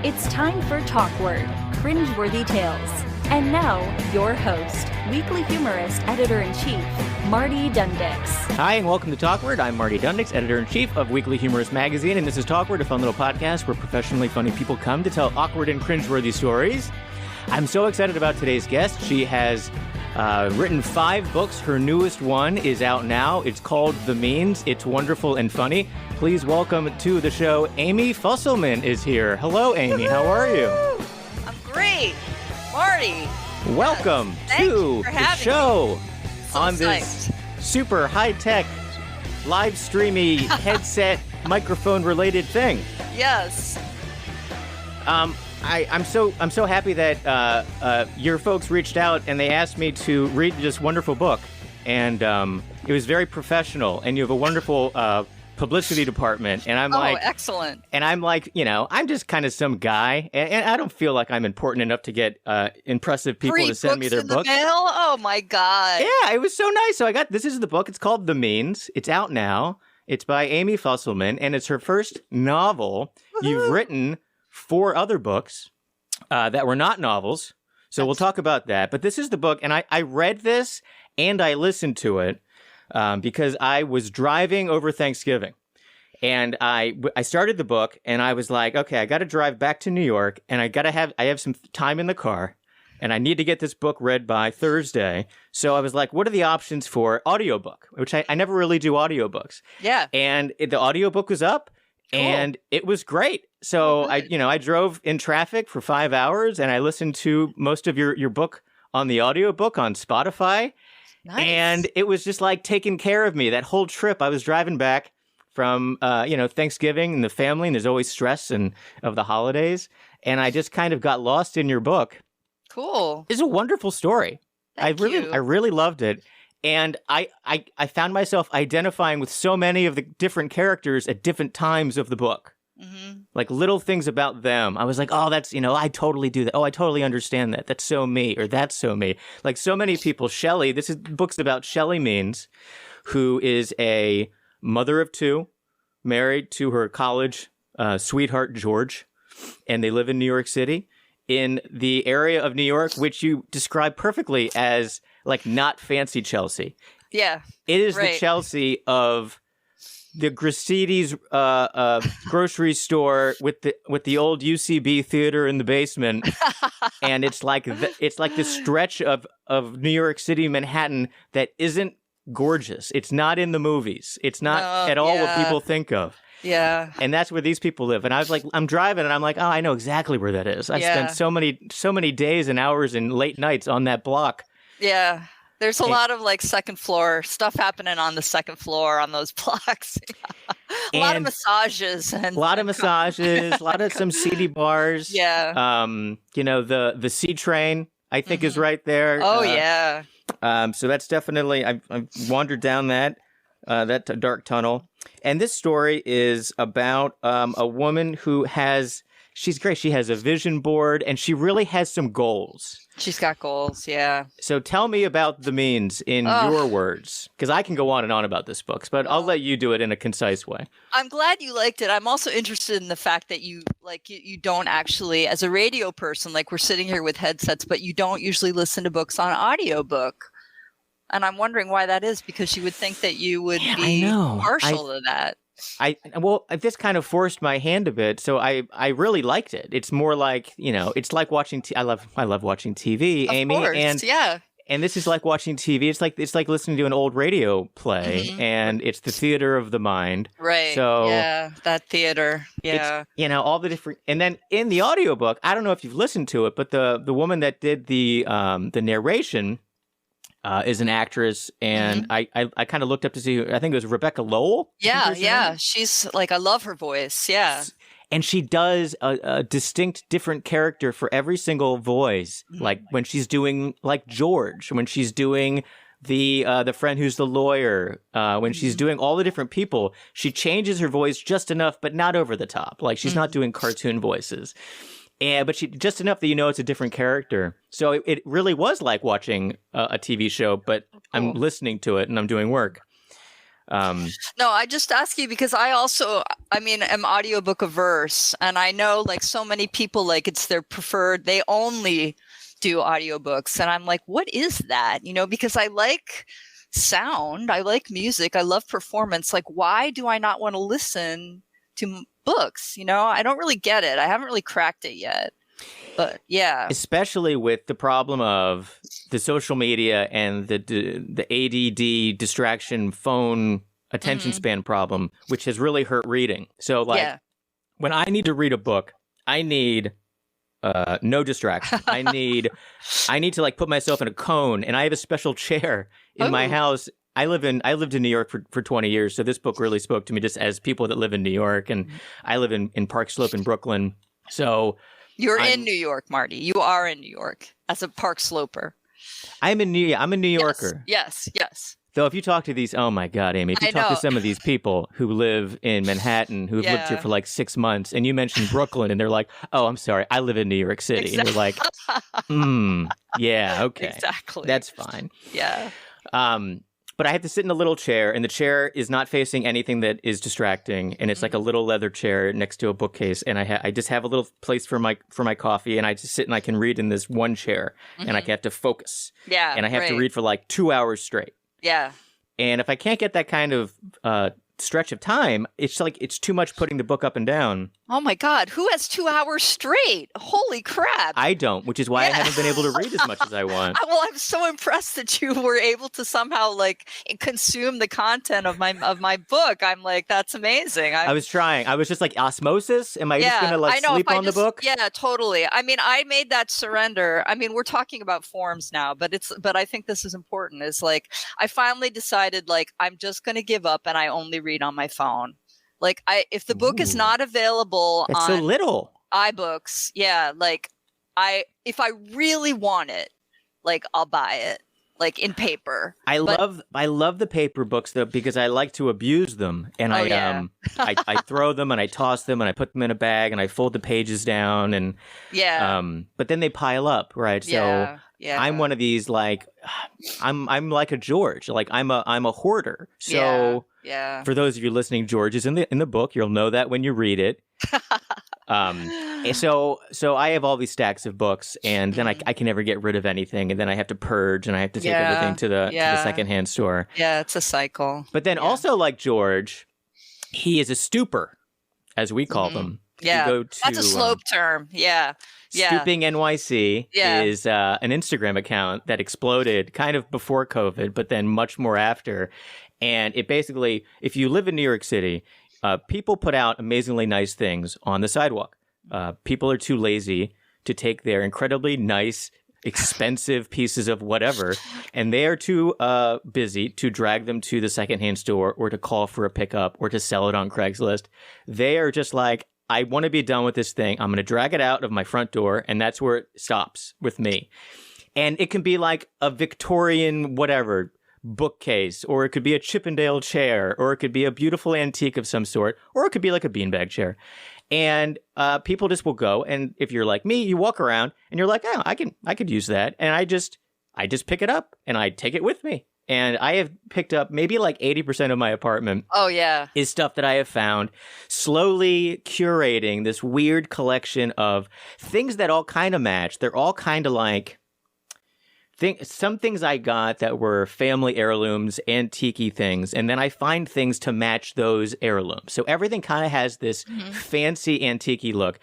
It's time for Talkward, Cringeworthy Tales. And now, your host, weekly humorist, editor-in-chief, Marty Dundix. Hi, and welcome to Talkward. I'm Marty Dundix, editor-in-chief of Weekly Humorist magazine, and this is Talkward, a fun little podcast where professionally funny people come to tell awkward and cringeworthy stories. I'm so excited about today's guest. She has written 5 books. Her newest one is out now. It's called The Means. It's wonderful and funny. Please welcome to the show, Amy Fusselman is here. Hello, Amy. How are you? I'm great. Marty. Welcome to the show on this super high-tech, live-streamy headset microphone-related thing. Yes. I'm so happy that your folks reached out and they asked me to read this wonderful book, and it was very professional. And you have a wonderful publicity department, and I'm excellent. And I'm like, you know, I'm just kind of some guy, and I don't feel like I'm important enough to get impressive people to send me their books. The mail? Oh my God! Yeah, it was so nice. So this is the book. It's called The Means. It's out now. It's by Amy Fusselman, and it's her first novel. Woo-hoo. You've written 4 other books that were not novels, so we'll talk about that. But this is the book, and I read this and I listened to it because I was driving over Thanksgiving, and I started the book, and I was like, okay, I got to drive back to New York, and I have some time in the car, and I need to get this book read by Thursday. So I was like, what are the options for audiobook? Which I never really do audiobooks. Yeah. And the audiobook was up. Cool. And it was great. So I drove in traffic for 5 hours, and I listened to most of your book on the audiobook on Spotify. Nice. And it was just like taking care of me. That whole trip, I was driving back from Thanksgiving and the family, and there's always stress of the holidays. And I just kind of got lost in your book. Cool. It's a wonderful story. Thank you. I really loved it. And I found myself identifying with so many of the different characters at different times of the book. Mm-hmm. Like little things about them. I was like, oh, that's, I totally do that. Oh, I totally understand that. That's so me, or that's so me. Like so many people. Shelley, this is books about Shelley Means, who is a mother of 2, married to her college sweetheart, George. And they live in New York City, in the area of New York, which you describe perfectly as like not fancy Chelsea. Yeah. It is the Chelsea of the Graciti's grocery store with the old UCB theater in the basement. And it's like this stretch of New York City, Manhattan that isn't gorgeous. It's not in the movies. It's not at all what people think of. Yeah. And that's where these people live. And I was like, I'm driving and I'm like, oh, I know exactly where that is. I spent so many days and hours and late nights on that block. Yeah. There's a lot of like second floor stuff happening on the second floor on those blocks. A lot of massages. A lot of some seedy bars. Yeah. The C train, I think, is right there. Oh, yeah. So that's definitely, I've wandered down that dark tunnel. And this story is about a woman who she's great. She has a vision board, and she really has some goals. She's got goals, yeah. So tell me about The Means in your words, because I can go on and on about this book, but I'll let you do it in a concise way. I'm glad you liked it. I'm also interested in the fact that you don't actually, as a radio person, like we're sitting here with headsets, but you don't usually listen to books on audiobook. And I'm wondering why that is, because you would think that you would be partial to that. This kind of forced my hand a bit, so I really liked it. It's more like, it's like watching. I love watching TV, Amy, of course, and this is like watching TV. It's like listening to an old radio play, and it's the theater of the mind. Right. So that theater. Yeah. It's, all the different, and then in the audiobook, I don't know if you've listened to it, but the woman that did the narration is an actress, and I kind of looked up to see, I think it was Rebecca Lowell. Yeah. She's like, I love her voice. Yeah. And she does a distinct different character for every single voice. Mm-hmm. Like when she's doing like George, when she's doing the friend who's the lawyer, when she's doing all the different people, she changes her voice just enough, but not over the top. Like she's not doing cartoon voices. But she just enough that it's a different character. So it really was like watching a TV show, but I'm listening to it and I'm doing work. No, I just ask you because I also, am audiobook averse, and I know like so many people, like it's their preferred, they only do audiobooks. And I'm like, what is that? Because I like sound, I like music, I love performance. Like, why do I not want to listen to books? I don't really get it. I haven't really cracked it yet. But yeah. Especially with the problem of the social media and the ADD distraction phone attention span problem, which has really hurt reading. So when I need to read a book, I need no distraction. I need to like put myself in a cone, and I have a special chair in my house. I lived in New York for 20 years, so this book really spoke to me just as people that live in New York, and I live in Park Slope in Brooklyn. So you're in New York, Marty. You are in New York as a Park Sloper. I'm a New Yorker. Yes. Though if you talk to these, oh my God, Amy, if you talk to some of these people who live in Manhattan, who've lived here for like 6 months, and you mention Brooklyn, and they're like, oh, I'm sorry, I live in New York City. Exactly. And you're like, yeah, okay. Exactly. That's fine. Yeah. But I have to sit in a little chair, and the chair is not facing anything that is distracting, and it's like a little leather chair next to a bookcase, and I just have a little place for my coffee, and I just sit and I can read in this one chair, and I have to focus. Yeah. And I have to read for like 2 hours straight. Yeah. And if I can't get that kind of stretch of time, it's like it's too much putting the book up and down. Oh my God, who has 2 hours straight? Holy crap. I don't, which is why I haven't been able to read as much as I want. Well, I'm so impressed that you were able to somehow like consume the content of my book. I'm like, that's amazing. I was trying. I was just like, osmosis? Am I just going to like sleep on the book? Yeah, totally. I made that surrender. We're talking about forms now, but I think this is important. Is like, I finally decided like, I'm just going to give up and I only read on my phone. Like if the book is not available on so little iBooks, if I really want it, like I'll buy it, like in paper. I love the paper books though, because I like to abuse them, and I throw them and I toss them and I put them in a bag and I fold the pages down and but then they pile up, right? So I'm one of these like I'm like a George, like I'm a hoarder. So for those of you listening, George is in the book. You'll know that when you read it. So I have all these stacks of books, and then I can never get rid of anything, and then I have to purge, and I have to take everything to the secondhand store. Yeah, it's a cycle. But then also like George, he is a stooper, as we call them. Yeah, that's a slope term. Yeah. Stooping NYC is an Instagram account that exploded kind of before COVID, but then much more after. And it basically, if you live in New York City, people put out amazingly nice things on the sidewalk. People are too lazy to take their incredibly nice, expensive pieces of whatever, and they are too busy to drag them to the secondhand store or to call for a pickup or to sell it on Craigslist. They are just like, I want to be done with this thing. I'm going to drag it out of my front door, and that's where it stops with me. And it can be like a Victorian whatever bookcase, or it could be a Chippendale chair, or it could be a beautiful antique of some sort, or it could be like a beanbag chair. And people just will go, and if you're like me, you walk around and you're like, oh, I could use that, and I just pick it up and I take it with me. And I have picked up maybe like 80% of my apartment. Oh, yeah. Is stuff that I have found, slowly curating this weird collection of things that all kind of match. They're all kind of like some things I got that were family heirlooms, antique things, and then I find things to match those heirlooms. So everything kind of has this fancy antique look.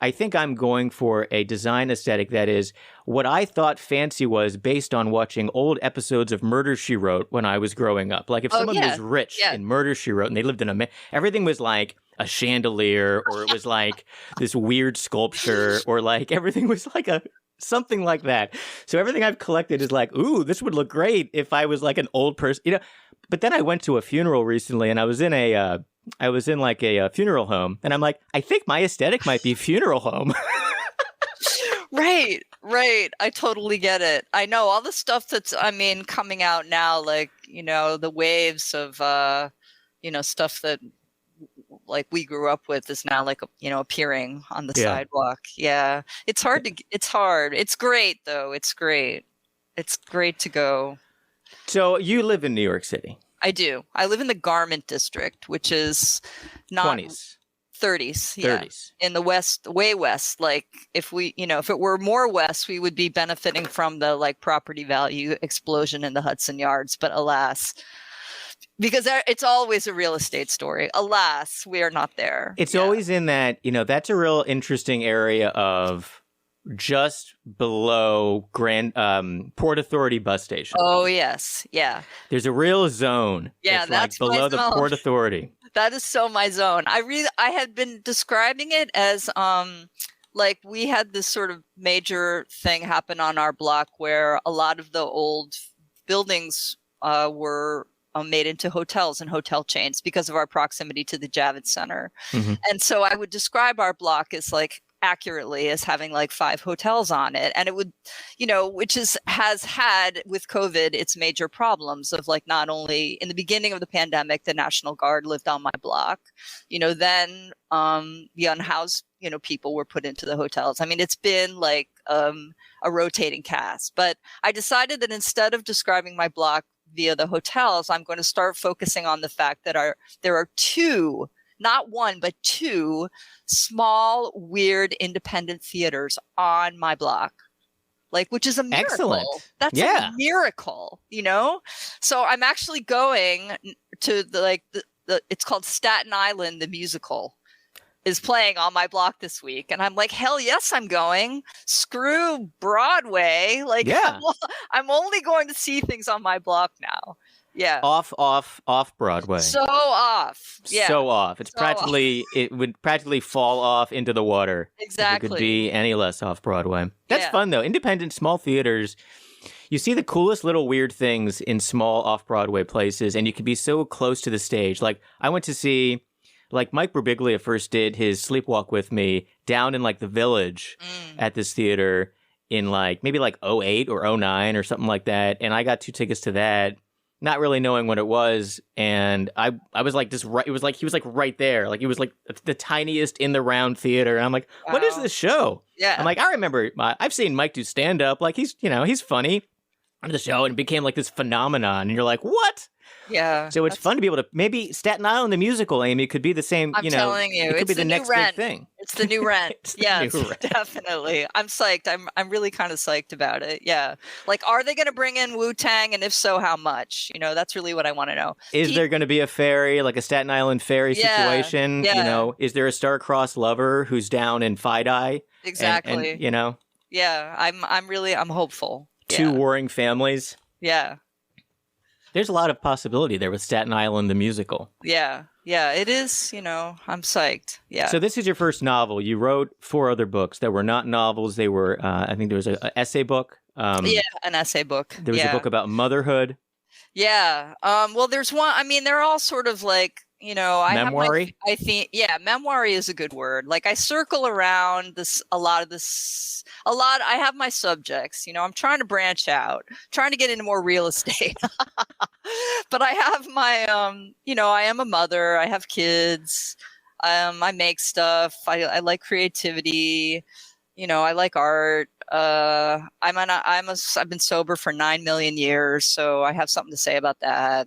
I think I'm going for a design aesthetic that is what I thought fancy was based on watching old episodes of Murder, She Wrote when I was growing up. Like if someone was rich in Murder, She Wrote and they lived in everything was like a chandelier, or it was like this weird sculpture, or like everything was like something like that. So everything I've collected is like, ooh, this would look great if I was like an old person, But then I went to a funeral recently, and I was in like a funeral home, and I'm like, I think my aesthetic might be funeral home. Right. I totally get it. I know all the stuff that's, coming out now, like, the waves of, stuff that like we grew up with is now like, appearing on the sidewalk. Yeah. It's hard. It's great though. It's great to go. So you live in New York City. I do. I live in the garment district, which is not 20s. 30s. Yeah. 30s. In the west, way west. Like if it were more west, we would be benefiting from the like property value explosion in the Hudson Yards. But alas, because it's always a real estate story. Alas, we are not there. It's always in that, that's a real interesting area of just below Port Authority bus station. Oh, yes. Yeah. There's a real zone. Yeah, that's like below the Port Authority. That is so my zone. I had been describing it as like we had this sort of major thing happen on our block where a lot of the old buildings were made into hotels and hotel chains because of our proximity to the Javits Center. Mm-hmm. And so I would describe our block as like accurately as having like 5 hotels on it. And it would, which has had with COVID, its major problems of like, not only in the beginning of the pandemic, the National Guard lived on my block, then the unhoused, people were put into the hotels. I mean, it's been like a rotating cast, but I decided that instead of describing my block via the hotels, I'm going to start focusing on the fact that there are 2, not 1, but 2 small, weird, independent theaters on my block, like, which is a miracle. Excellent. That's a miracle, So I'm actually going to the it's called Staten Island, the musical, is playing on my block this week. And I'm like, hell yes, I'm going. Screw Broadway. Like, I'm only going to see things on my block now. Yeah. Off Broadway. So off. Yeah. So off. It's practically, it would practically fall off into the water. Exactly. If it could be any less off Broadway. That's fun though. Independent small theaters. You see the coolest little weird things in small off Broadway places, and you can be so close to the stage. Like I went to see, like Mike Birbiglia first did his Sleepwalk with me down in like the Village at this theater in like maybe like 08 or 09 or something like that. And I got 2 tickets to that, not really knowing what it was. And I was like, it was like, he was like right there. Like he was like the tiniest in the round theater. And I'm like, what is this show? Yeah. I'm like, I remember, I've seen Mike do stand up. Like he's funny on the show, and it became like this phenomenon. And you're like, what? Yeah. So it's fun to be able to, maybe Staten Island, the musical, Amy, could be the same, I'm telling you, it could be the next big thing. It's the new Rent. Yeah, new Rent. Definitely. I'm psyched. I'm really kind of psyched about it. Yeah. Like, are they going to bring in Wu-Tang? And if so, how much? That's really what I want to know. Is there going to be a ferry, like a Staten Island ferry situation? Yeah. Is there a star-crossed lover who's down in Fidei? Exactly. And Yeah, I'm hopeful. 2 warring families. Yeah. There's a lot of possibility there with Staten Island, the musical. Yeah. Yeah, it is, I'm psyched. Yeah. So this is your first novel. You wrote 4 other books that were not novels. They were, I think there was an essay book. An essay book. There was a book about motherhood. Yeah. Well, there's one, they're all sort of like, memoir-y? I think, memoir is a good word. Like I circle around a lot. I have my subjects, I'm trying to branch out, trying to get into more real estate, but I have my, I am a mother, I have kids, I make stuff. I like creativity, I like art. I've been sober for 9 million years, so I have something to say about that.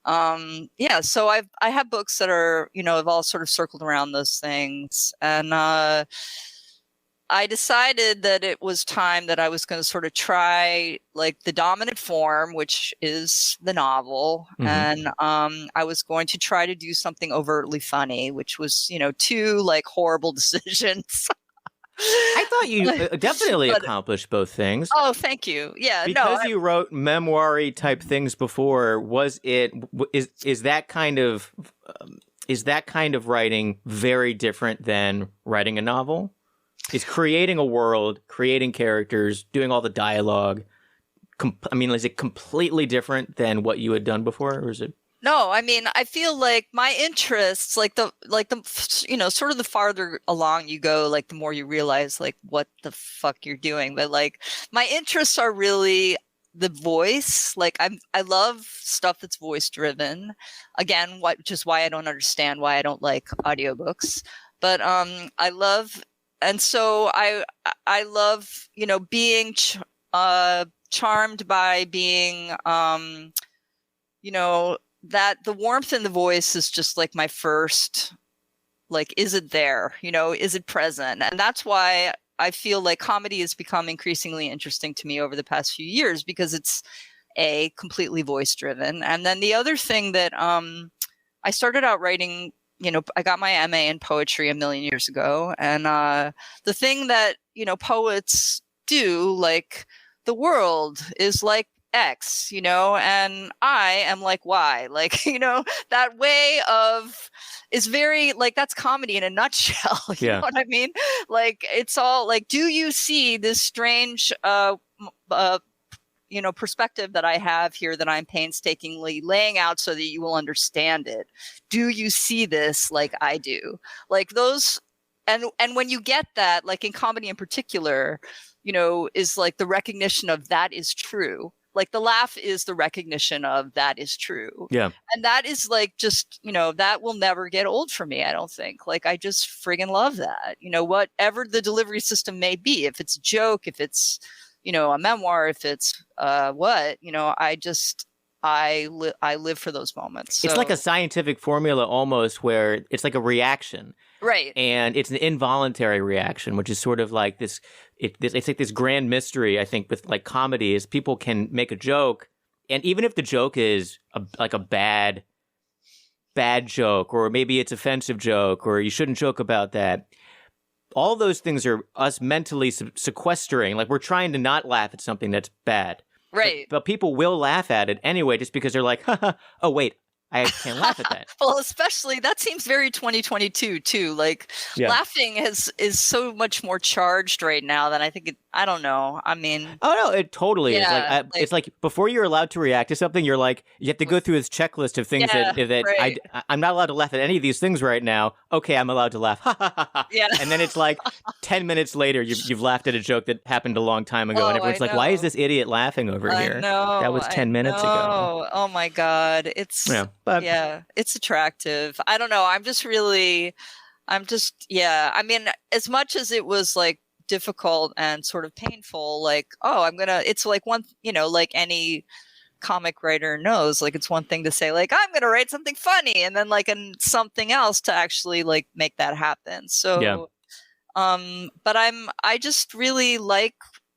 So I have books that are, have all sort of circled around those things. And I decided that it was time that I was going to sort of try like the dominant form, which is the novel. Mm-hmm. And I was going to try to do something overtly funny, which was, 2 like horrible decisions. I thought you definitely accomplished both things. Oh, thank you. Yeah, because you wrote memoir-y type things before. Is that kind of writing very different than writing a novel? Is creating a world, creating characters, doing all the dialogue? Is it completely different than what you had done before, or is it? No, I feel like my interests, like the sort of the farther along you go, like the more you realize like what the fuck you're doing. But like my interests are really the voice. Like I love stuff that's voice driven. Again, which is why I don't understand why I don't like audiobooks. But I love, and so I love, being charmed by being that the warmth in the voice is just like my first, like, is it there? Is it present? And that's why I feel like comedy has become increasingly interesting to me over the past few years, because it's completely voice driven. And then the other thing that I started out writing, I got my MA in poetry a million years ago. And the thing that, poets do, like, the world is like X, and I am like Y, like, that way of is very like, that's comedy in a nutshell. You know what I mean? Like, it's all like, do you see this strange, perspective that I have here that I'm painstakingly laying out so that you will understand it? Do you see this like I do? Like those, and when you get that, like in comedy in particular, is like the recognition of that is true. Like the laugh is the recognition of that is true. Yeah. And that is like, just, that will never get old for me, I don't think. Like, I just friggin' love that, whatever the delivery system may be, if it's a joke, if it's, a memoir, if it's I live for those moments. So. It's like a scientific formula almost, where it's like a reaction. Right. And it's an involuntary reaction, which is sort of like this, it's like this grand mystery, I think, with like comedy, is people can make a joke, and even if the joke is like a bad joke, or maybe it's offensive joke, or you shouldn't joke about that, all those things are us mentally sequestering. Like, we're trying to not laugh at something that's bad. Right. But people will laugh at it anyway, just because they're like, oh, wait, I can't laugh at that. Well, especially that seems very 2022 too. Like laughing is so much more charged right now than I think I don't know. I mean, oh no, it totally is. Like, it's like before you're allowed to react to something, you're like, you have to go through this checklist of things that right. I'm not allowed to laugh at any of these things right now. Okay, I'm allowed to laugh. Yeah. And then it's like 10 minutes later, you've laughed at a joke that happened a long time ago, and everyone's like, why is this idiot laughing over here? I know. That was 10 minutes ago. Oh my God, it's it's attractive. I don't know. I mean, as much as it was like difficult and sort of painful, like, it's like one, like any comic writer knows, like, it's one thing to say, like, I'm going to write something funny, and then like something else to actually like make that happen. So, but I just really like,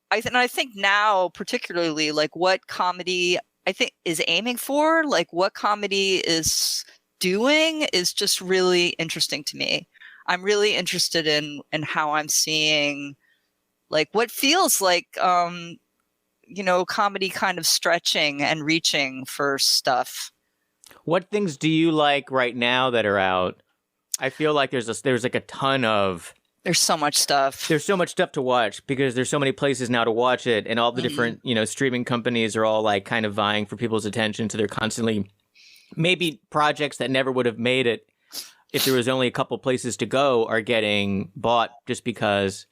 I think now particularly, like, what comedy I think is aiming for, like what comedy is doing, is just really interesting to me. I'm really interested in how I'm seeing, like, what feels like, comedy kind of stretching and reaching for stuff. What things do you like right now that are out? I feel like there's like a ton of... There's so much stuff. There's so much stuff to watch, because there's so many places now to watch it, and all the different, streaming companies are all like kind of vying for people's attention. So they're constantly, maybe projects that never would have made it if there was only a couple places to go, are getting bought just because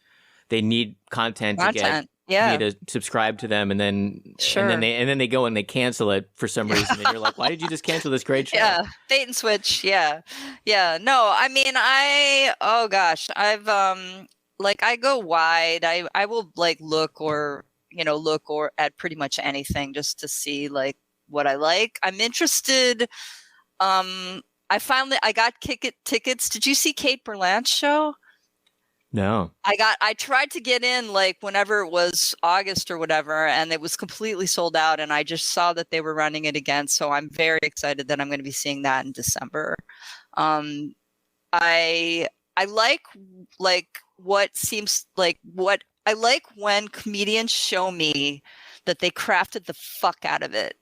they need content. To get you to subscribe to them, and then and then they go and they cancel it for some reason, and you're like, why did you just cancel this great show? Yeah, bait and switch. No, I mean, I've like, I go wide. I will like look at pretty much anything just to see like what I like. I'm interested. I got tickets. Did you see Kate Berlant's show? No. I tried to get in like whenever it was August or whatever, and it was completely sold out, and I just saw that they were running it again. So I'm very excited that I'm going to be seeing that in December. I like what seems like what I like when comedians show me that they crafted the fuck out of it.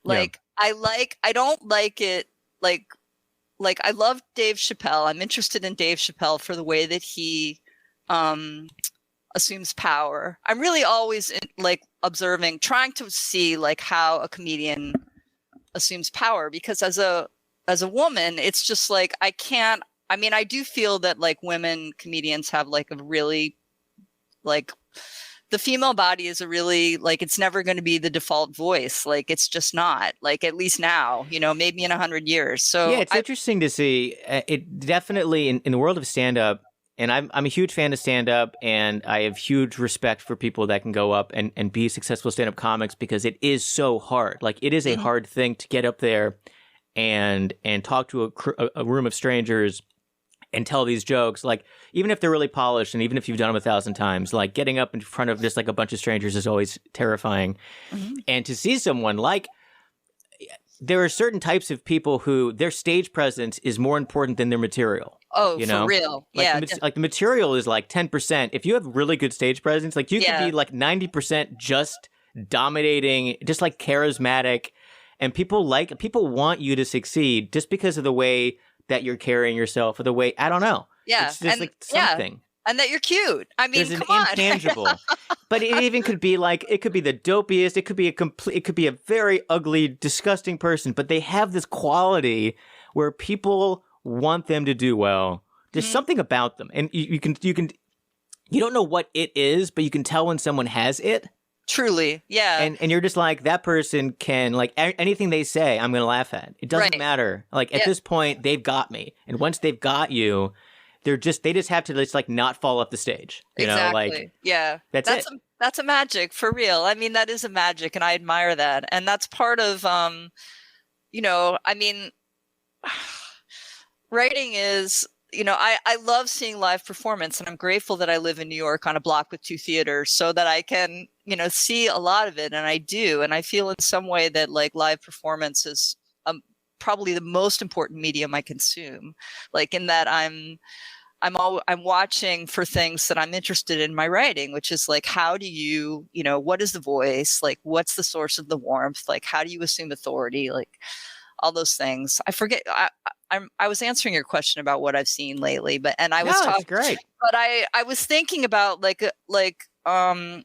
Like, I don't like it like I love Dave Chappelle. I'm interested in Dave Chappelle for the way that he assumes power. I'm really always observing, trying to see like how a comedian assumes power, because as a woman, it's just like, I do feel that like women comedians have like a really, like, the female body is a really, like, it's never going to be the default voice. Like, it's just not, like, at least now, maybe in 100 years. So yeah, it's interesting to see. It definitely in the world of stand-up, and I'm a huge fan of stand-up, and I have huge respect for people that can go up and be successful stand-up comics, because it is so hard. Like, it is a hard thing to get up there and talk to a room of strangers and tell these jokes, like, even if they're really polished and even if you've done them 1,000 times, like getting up in front of just like a bunch of strangers is always terrifying. And to see someone like, there are certain types of people who their stage presence is more important than their material. Oh, you know? For real. Like yeah. Like the material is like 10%. If you have really good stage presence, like you could be like 90% just dominating, just like charismatic. And people want you to succeed just because of the way that you're carrying yourself, or the way, I don't know. Yeah. It's just like something. And that you're cute. I mean, There's come an on. intangible. But it even could be like, it could be the dopiest, it could be a very ugly, disgusting person, but they have this quality where people want them to do well. There's something about them. And you don't know what it is, but you can tell when someone has it. Truly, yeah. And you're just like, that person can, like, anything they say, I'm going to laugh at. It doesn't matter. Like, at this point, they've got me. And once they've got you, they just have to just, like, not fall off the stage. You know, like, yeah. That's it. That's a magic, for real. I mean, that is a magic, and I admire that. And that's part of, you know, I mean, writing is, you know, I love seeing live performance, and I'm grateful that I live in New York on a block with 2 theaters so that I can, you know, see a lot of it. And I do. And I feel in some way that like live performance is probably the most important medium I consume, like in that I'm watching for things that I'm interested in my writing, which is like, how do you know, what is the voice? Like, what's the source of the warmth? Like, how do you assume authority? Like, all those things. I forget. I was answering your question about what I've seen lately, but I was talking. Great. But I was thinking about like I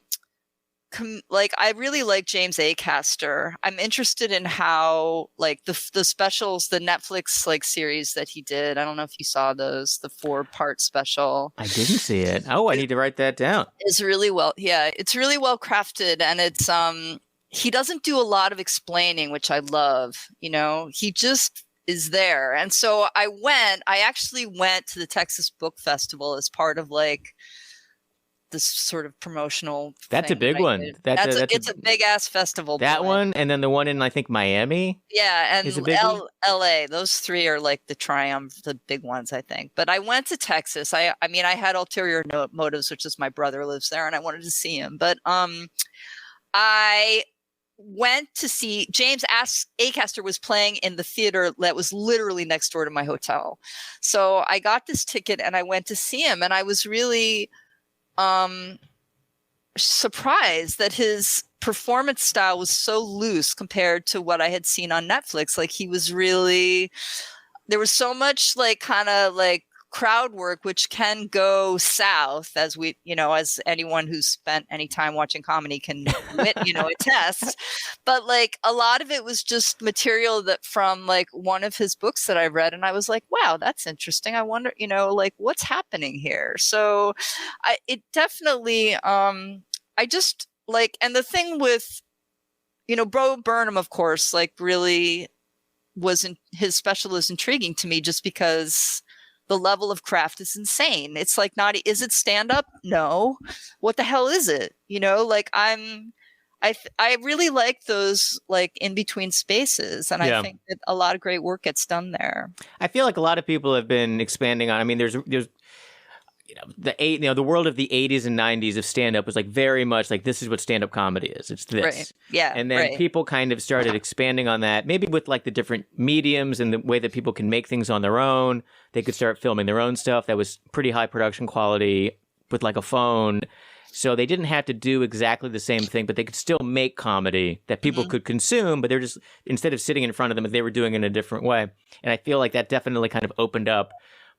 really like James Acaster. I'm interested in how like the specials, the Netflix like series that he did. I don't know if you saw those, the 4-part special. I didn't see it. Oh, I need to write that down. It's really well. Yeah, it's really well crafted, and it's he doesn't do a lot of explaining, which I love. You know, he just is there. And so I actually went to the Texas Book Festival as part of like this sort of promotional That's thing a big one. It's a big ass festival. That one, and then the one in, I think, Miami. Yeah, and is a big LA. Those 3 are like the triumph, the big ones, I think. But I went to Texas. I mean, I had ulterior motives, which is my brother lives there, and I wanted to see him. But I went to see James Acaster was playing in the theater that was literally next door to my hotel. So I got this ticket and I went to see him, and I was really surprised that his performance style was so loose compared to what I had seen on Netflix. Like, he was really, there was so much like kind of like crowd work, which can go south, as we, you know, as anyone who's spent any time watching comedy can, you know, attest. But like a lot of it was just material that from like one of his books that I read, and I was like, wow, that's interesting. I wonder, you know, like what's happening here. So it definitely, I just like, and the thing with, you know, Bo Burnham, of course, like really his special is intriguing to me just because the level of craft is insane. It's like, not, is it stand up? No. What the hell is it? You know, like I really like those like in between spaces. And I think that a lot of great work gets done there. I feel like a lot of people have been expanding on, I mean, there's the world of the 80s and 90s of stand-up was like very much like, this is what stand-up comedy is. It's this. Right. Yeah. And then people kind of started expanding on that, maybe with like the different mediums and the way that people can make things on their own. They could start filming their own stuff that was pretty high production quality with like a phone. So they didn't have to do exactly the same thing, but they could still make comedy that people could consume, but they're just, instead of sitting in front of them, they were doing it in a different way. And I feel like that definitely kind of opened up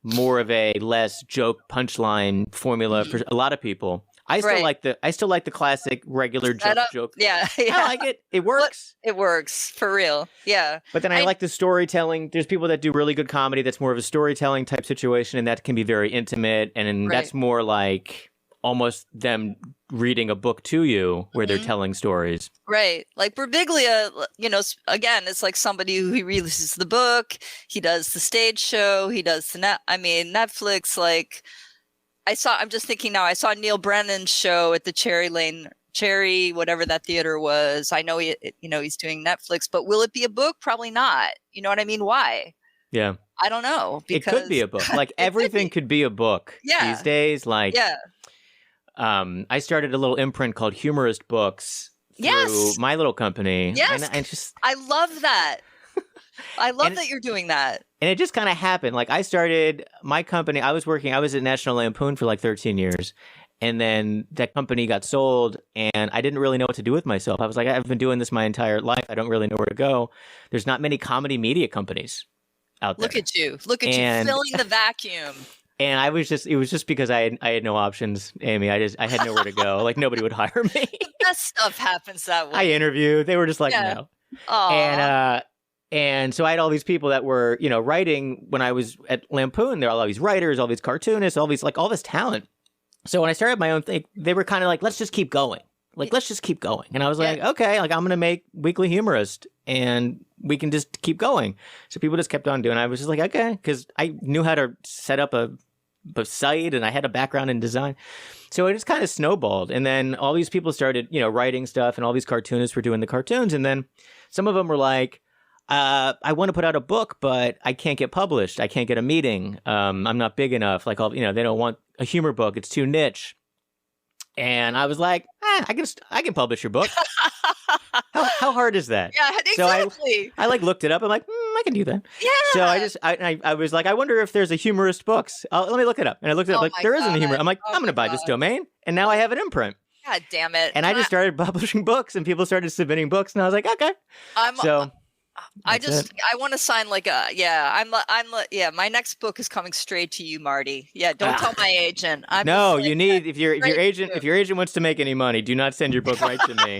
more of a less joke punchline formula for a lot of people. I still like the classic regular joke. Yeah. I like it. It works. It works for real. Yeah. But then I like the storytelling. There's people that do really good comedy that's more of a storytelling type situation, and that can be very intimate, and that's more like almost them reading a book to you where they're telling stories. Right. Like Birbiglia, you know, again, it's like somebody who he releases the book, he does the stage show, he does Netflix, like I'm just thinking now, I saw Neil Brennan's show at the Cherry Lane Cherry, whatever that theater was. I know he's doing Netflix, but will it be a book? Probably not. You know what I mean? Why? Yeah. I don't know. It could be a book. Like everything could be a book these days. Like, I started a little imprint called Humorist Books through my little company. Yes. And just, I love that. I love that you're doing that. And it just kind of happened. Like I started my company. I was at National Lampoon for like 13 years. And then that company got sold and I didn't really know what to do with myself. I was like, I've been doing this my entire life. I don't really know where to go. There's not many comedy media companies out there. Look at you filling the vacuum. And it was just because I had no options, Amy. I had nowhere to go. Like nobody would hire me. The best stuff happens that way. I interviewed. They were just like, no. Aww. And so I had all these people that were, writing when I was at Lampoon. There were all these writers, all these cartoonists, all this talent. So when I started my own thing, they were kind of like, let's just keep going. Like, let's just keep going. And I was like, okay, like I'm going to make Weekly Humorist and we can just keep going. So people just kept on doing it. I was just like, okay, because I knew how to set up a site and I had a background in design. So it just kind of snowballed. And then all these people started, writing stuff and all these cartoonists were doing the cartoons. And then some of them were like, I want to put out a book, but I can't get published. I can't get a meeting. I'm not big enough. Like, they don't want a humor book. It's too niche. And I was like, I can publish your book. How hard is that? Yeah, exactly. So I like looked it up. I'm like, I can do that. Yeah. So I was like, I wonder if there's a Humorist books. Let me look it up. And I looked it up. Like there isn't a humor. I'm like, I'm going to buy this domain. And now I have an imprint. God damn it. And I just started publishing books and people started submitting books. And I was like, okay. I want to sign like my next book is coming straight to you, Marty. Yeah, don't tell my agent. If your agent wants to make any money, do not send your book right to me.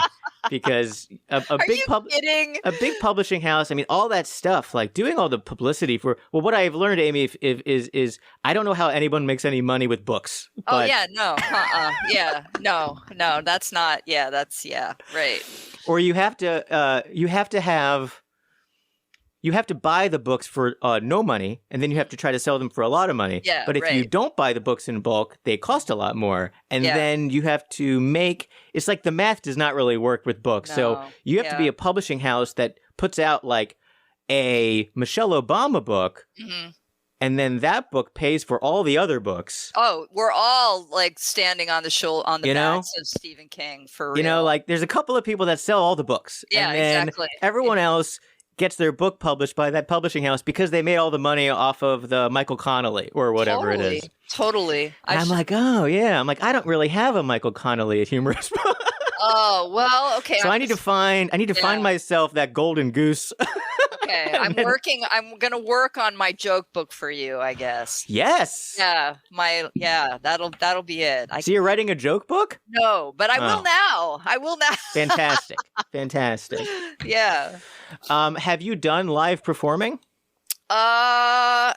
Because a big publishing house, I mean, all that stuff, like doing all the publicity what I've learned, Amy, is I don't know how anyone makes any money with books. But... no, that's not, right. Or you have to buy the books for no money, and then you have to try to sell them for a lot of money. Yeah, but if you don't buy the books in bulk, they cost a lot more. And then you have to it's like the math does not really work with books. No. So you have to be a publishing house that puts out like a Michelle Obama book, and then that book pays for all the other books. Oh, we're all like standing on the backs of Stephen King for real. Like there's a couple of people that sell all the books. Yeah, and then exactly. Everyone else gets their book published by that publishing house because they made all the money off of the Michael Connolly or whatever it is. Totally. And I'm like, oh yeah. I'm like, I don't really have a Michael Connolly at Humorist. Oh, well, okay. So I need to find myself that golden goose. Okay. I'm going to work on my joke book for you, I guess. Yes. Yeah. That'll be it. So you're writing a joke book? No, but I will now. Fantastic. Fantastic. Yeah. Have you done live performing? I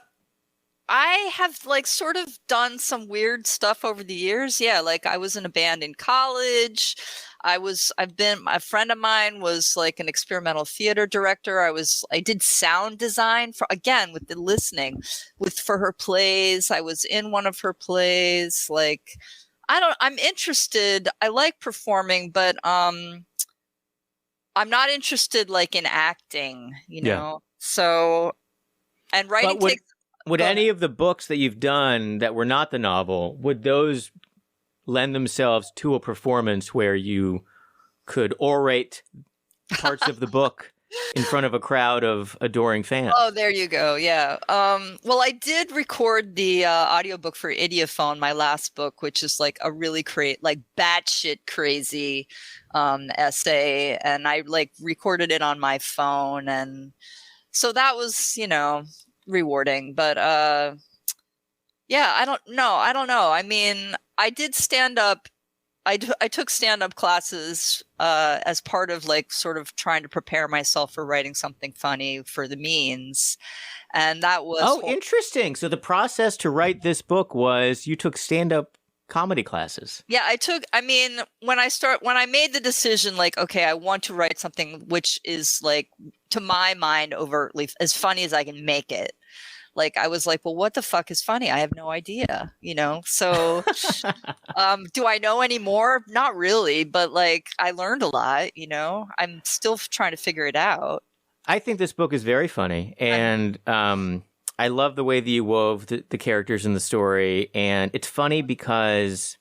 have like sort of done some weird stuff over the years. Yeah, like I was in a band in college. A friend of mine was like an experimental theater director. I did sound design with the listening for her plays. I was in one of her plays. Like, I'm interested. I like performing, but, I'm not interested like in acting, So, and writing takes. Would any of the books that you've done that were not the novel, would those lend themselves to a performance where you could orate parts of the book in front of a crowd of adoring fans? Oh, there you go. Yeah. Well, I did record the audiobook for Idiophone, my last book, which is like a really batshit crazy essay. And I like recorded it on my phone. And so that was, rewarding, but I don't know. I mean, I did stand up. I took stand-up classes as part of like sort of trying to prepare myself for writing something funny for the means, and that was interesting. So the process to write this book was you took stand-up comedy classes. Yeah, when I made the decision, like, okay, I want to write something which is like, to my mind, overtly as funny as I can make it. like, I was like, well, what the fuck is funny? I have no idea, So, do I know any more? Not really, but like, I learned a lot, I'm still trying to figure it out. I think this book is very funny, and I love the way that you wove the characters in the story, and it's funny because,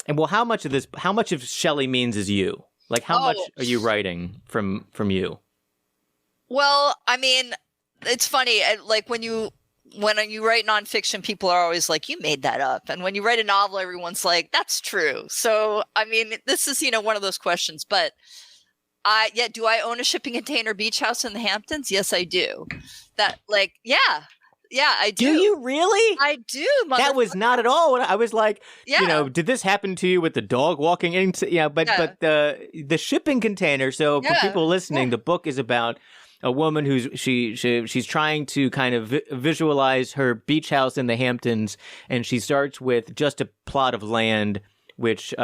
and well, how much of Shelley Means is you? Like, how much are you writing from you? Well, I mean, it's funny. Like when you write nonfiction, people are always like, "You made that up," and when you write a novel, everyone's like, "That's true." So, I mean, this is one of those questions. But do I own a shipping container beach house in the Hamptons? Yes, I do. Yeah, I do. Do you really? I do. That was not at all what I was like. Yeah. Did this happen to you with the dog walking into? Yeah, but the shipping container. So for people listening, the book is about a woman who's she's trying to kind of visualize her beach house in the Hamptons, and she starts with just a plot of land which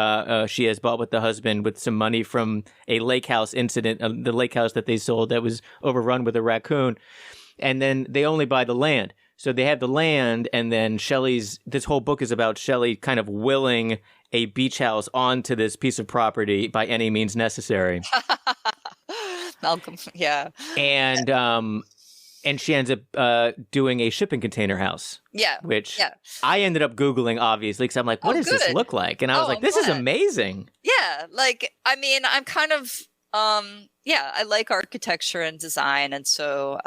she has bought with the husband with some money from a lake house incident, the lake house that they sold that was overrun with a raccoon. And then they only buy the land. So they have the land, and then this whole book is about Shelley kind of willing a beach house onto this piece of property by any means necessary. Malcolm, yeah. And she ends up doing a shipping container house. Yeah. Which I ended up Googling, obviously, because I'm like, what does this look like? And I was like, this is amazing. Yeah. Like, I mean, I'm kind of, I like architecture and design. And so,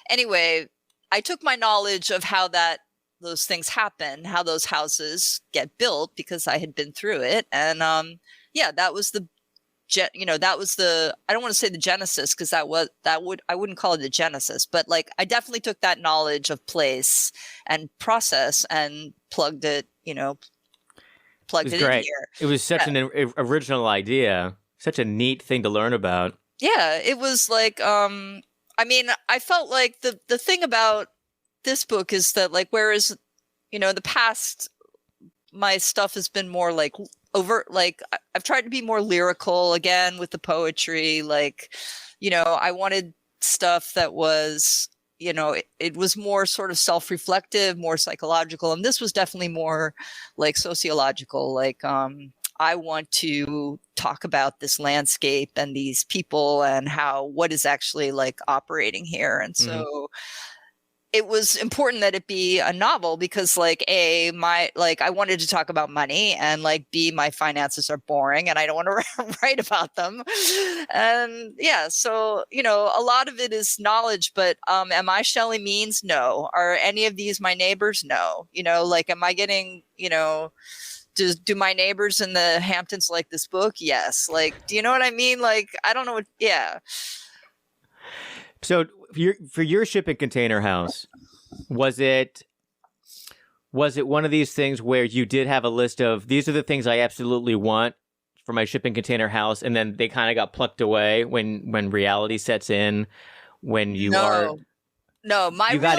anyway, I took my knowledge of how those things happen, how those houses get built, because I had been through it. And, that was I don't want to say the genesis, because I wouldn't call it the genesis, but like, I definitely took that knowledge of place and process and plugged it in here. It was such an original idea, such a neat thing to learn about. Yeah, it was like, I mean, I felt like the thing about this book is that, like, whereas, the past, my stuff has been more like overt, like I've tried to be more lyrical again with the poetry. Like, I wanted stuff that was, it was more sort of self-reflective, more psychological. And this was definitely more like sociological. Like, I want to talk about this landscape and these people and what is actually like operating here. And so it was important that it be a novel because, like, I wanted to talk about money, and like, B, my finances are boring and I don't want to write about them. And so, a lot of it is knowledge, but am I Shelley Means? No. Are any of these my neighbors? No. Like, am I getting, do my neighbors in the Hamptons like this book? Yes. Like, do you know what I mean? Like, I don't know what, So for your shipping container house, was it one of these things where you did have a list of, these are the things I absolutely want for my shipping container house, and then they kind of got plucked away when reality sets in, when you got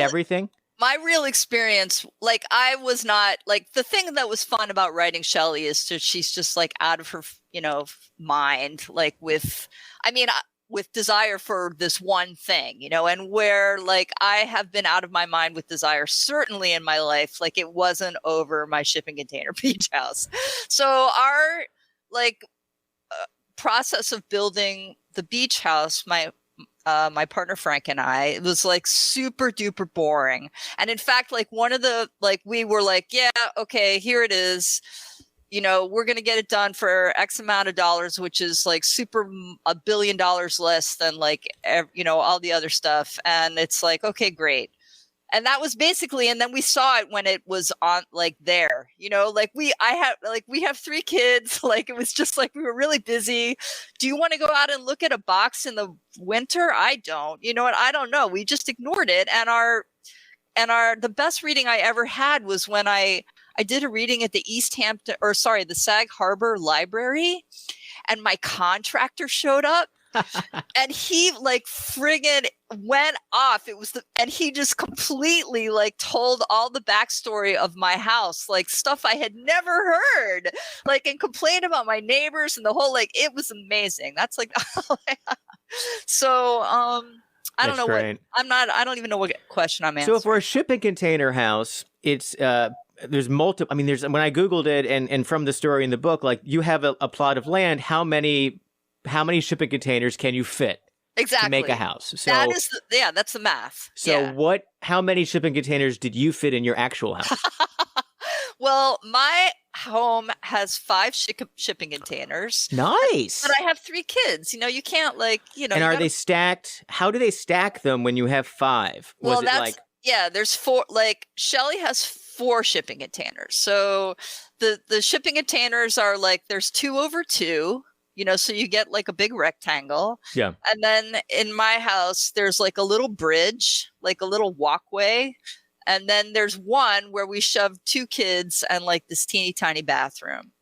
everything? My real experience, like, I was not, like, the thing that was fun about writing Shelley is she's just like out of her, mind, like with desire for this one thing, and where, like, I have been out of my mind with desire, certainly in my life, like, it wasn't over my shipping container beach house. So our, like, process of building the beach house, my partner Frank and I, it was like super duper boring. And in fact, like, one of the, like, we were like, yeah, okay, here it is. We're going to get it done for X amount of dollars, which is like $1 billion less than, like, all the other stuff. And it's like, okay, great. And that was basically, and then we saw it when it was on, like, there, like, we have 3 kids. Like, it was just like, we were really busy. Do you want to go out and look at a box in the winter? I don't, what? I don't know. We just ignored it. And the best reading I ever had was when I did a reading at the the Sag Harbor Library, and my contractor showed up. And he, like, friggin' went off. And he just completely, like, told all the backstory of my house, like, stuff I had never heard, like, and complained about my neighbors and the whole, like, it was amazing. That's like, so, I don't That's know great. I don't even know what question I'm answering. So for a shipping container house, it's there's multiple. I mean, there's when I Googled it and from the story in the book, like you have a plot of land. How many shipping containers can you fit exactly to make a house? So that is that's the math. So how many shipping containers did you fit in your actual house? Well, my home has 5 shipping containers. Nice. But I have 3 kids. You can't And are they stacked? How do they stack them when you have 5? Well, there's 4. Like Shelly has 4 shipping containers. So the shipping containers are like there's 2 over 2. So you get like a big rectangle. Yeah. And then in my house, there's like a little bridge, like a little walkway. And then there's one where we shoved 2 kids and like this teeny tiny bathroom.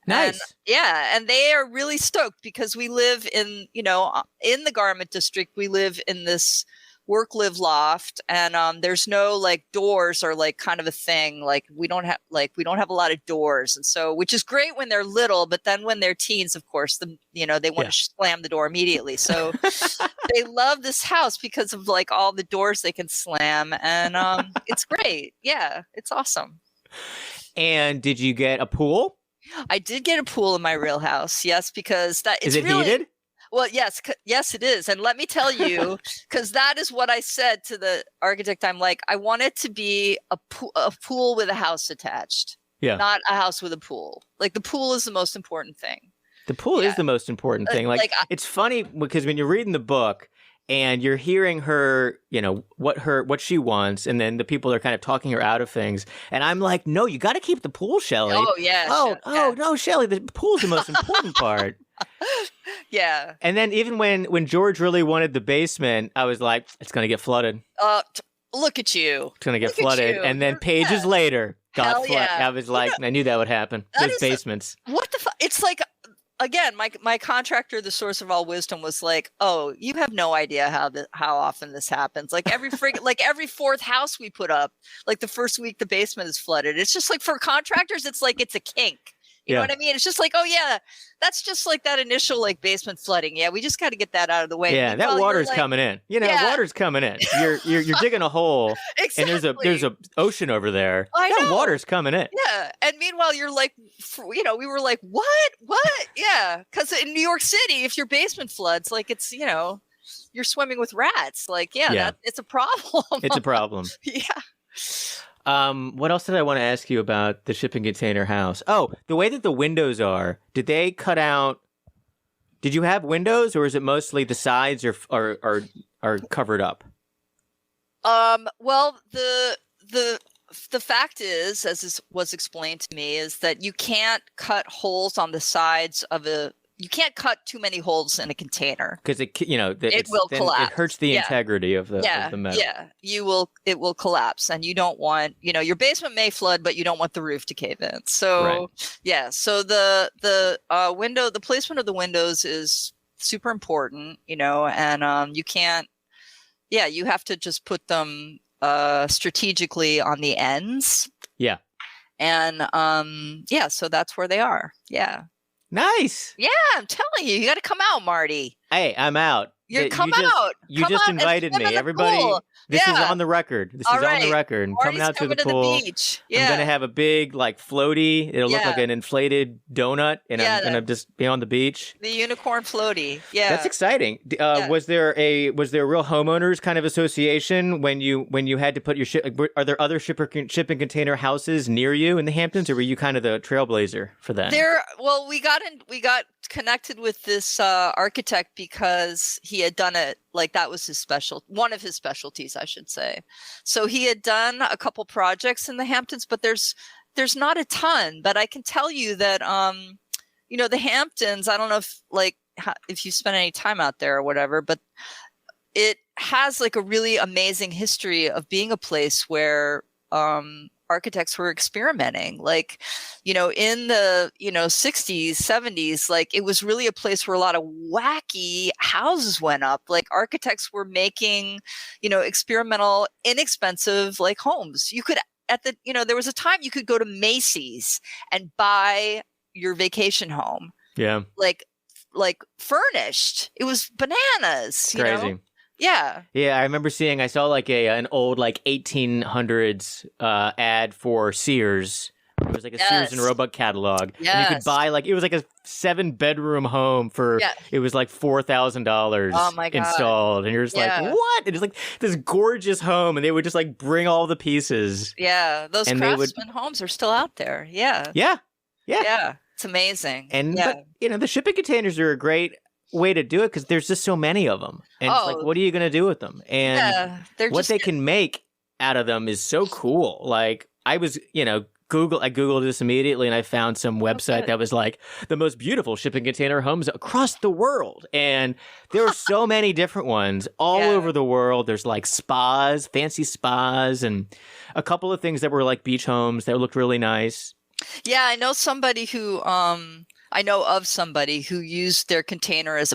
Nice. And they are really stoked because we live in the garment district. We live in this work-live loft, and there's no like doors or like kind of a thing. Like we don't have a lot of doors, and so which is great when they're little, but then when they're teens, of course, they want to slam the door immediately. So they love this house because of like all the doors they can slam, and it's great. Yeah, it's awesome. And did you get a pool? I did get a pool in my real house. Yes, because Is it heated? Well, yes, it is. And let me tell you, because that is what I said to the architect. I'm like, I want it to be a pool with a house attached, not a house with a pool. Like the pool is the most important thing. The pool is the most important thing. It's funny because when you're reading the book and you're hearing her, what she wants, and then the people are kind of talking her out of things. And I'm like, no, you got to keep the pool, Shelly. Oh, yeah. No, Shelly, the pool's the most important part. Yeah. And then even when George really wanted the basement, I was like, it's going to get flooded. Look at you. It's going to get flooded. And then pages later, got flooded. Yeah. I was like, I knew that would happen. Those basements. What the fuck? It's like, again, my contractor, the source of all wisdom, was like, "Oh, you have no idea how often this happens. Like every every 4th house we put up, like the first week the basement is flooded. It's just like for contractors, it's like it's a kink. You know what I mean? It's just like, oh yeah, that's just like that initial like basement flooding. Yeah, we just got to get that out of the way. Yeah, that water's coming in. Water's coming in. You're digging a hole, exactly. And there's a ocean over there. That water's coming in. Yeah, and meanwhile you're like, we were like, what? Yeah, because in New York City, if your basement floods, like it's you're swimming with rats. Like it's a problem. It's a problem. Yeah. What else did I want to ask you about the shipping container house? Oh, the way that the windows are, did they cut out? Did you have windows, or is it mostly the sides are covered up? Well, the fact is, as was explained to me, is that you can't cut holes on the sides of you can't cut too many holes in a container because it will collapse. It hurts the integrity of the metal. Yeah, it will collapse, and you don't want your basement may flood, but you don't want the roof to cave in. So so the placement of the windows is super important, and you can't. Yeah, you have to just put them strategically on the ends. Yeah, and so that's where they are. Yeah. Nice. Yeah, I'm telling you, you got to come out, Marty. Hey, I'm out. You just invited me. Everybody, this is on the record. This is on the record. I'm coming out to the pool. Beach. Yeah. I'm going to have a big floaty. It'll look like an inflated donut, and I'm going to just be on the beach. The unicorn floaty. Yeah. That's exciting. Was there a real homeowners kind of association when you had to put your ship? Are there other shipping container houses near you in the Hamptons, or were you kind of the trailblazer for that? Well, we got connected with this architect because he had done it, like that was one of his specialties, I should say. So he had done a couple projects in the Hamptons, but there's not a ton. But I can tell you that the Hamptons, I don't know if you spent any time out there or whatever, but it has like a really amazing history of being a place where architects were experimenting, in the 60s, 70s. Like it was really a place where a lot of wacky houses went up. Like architects were making experimental, inexpensive homes. You could there was a time you could go to Macy's and buy your vacation home like furnished. It was bananas. Crazy. Yeah. Yeah, I saw like an old like 1800s ad for Sears. It was like a Sears and Roebuck catalog. Yes. And you could buy like, it was like a 7-bedroom home for, it was like $4,000 Oh my God. installed. And you're just like, what? And it's like this gorgeous home. And they would just like bring all the pieces. Yeah. Those Craftsman homes are still out there. Yeah. Yeah. It's amazing. And, but, the shipping containers are a great way to do it because there's just so many of them. And it's like, what are you going to do with them? And what they can make out of them is so cool. Like, I was, I Googled this immediately and I found some website that was like the most beautiful shipping container homes across the world. And there are so many different ones all over the world. There's like spas, fancy spas, and a couple of things that were like beach homes that looked really nice. Yeah, I know of somebody who used their container as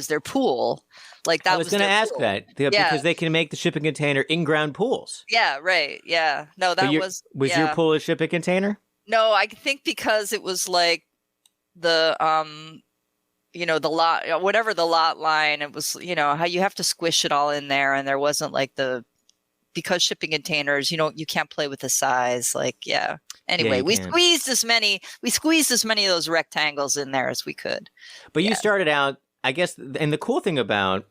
their pool. Like that I was going to ask that because they can make the shipping container in-ground pools. Yeah, right. Yeah. No, that was your pool a shipping container? No, I think because it was like the the lot, whatever the lot line, it was, how you have to squish it all in there, and there wasn't like because shipping containers, you can't play with the size. Like, Anyway, we squeezed as many of those rectangles in there as we could. But you started out, I guess, and the cool thing about,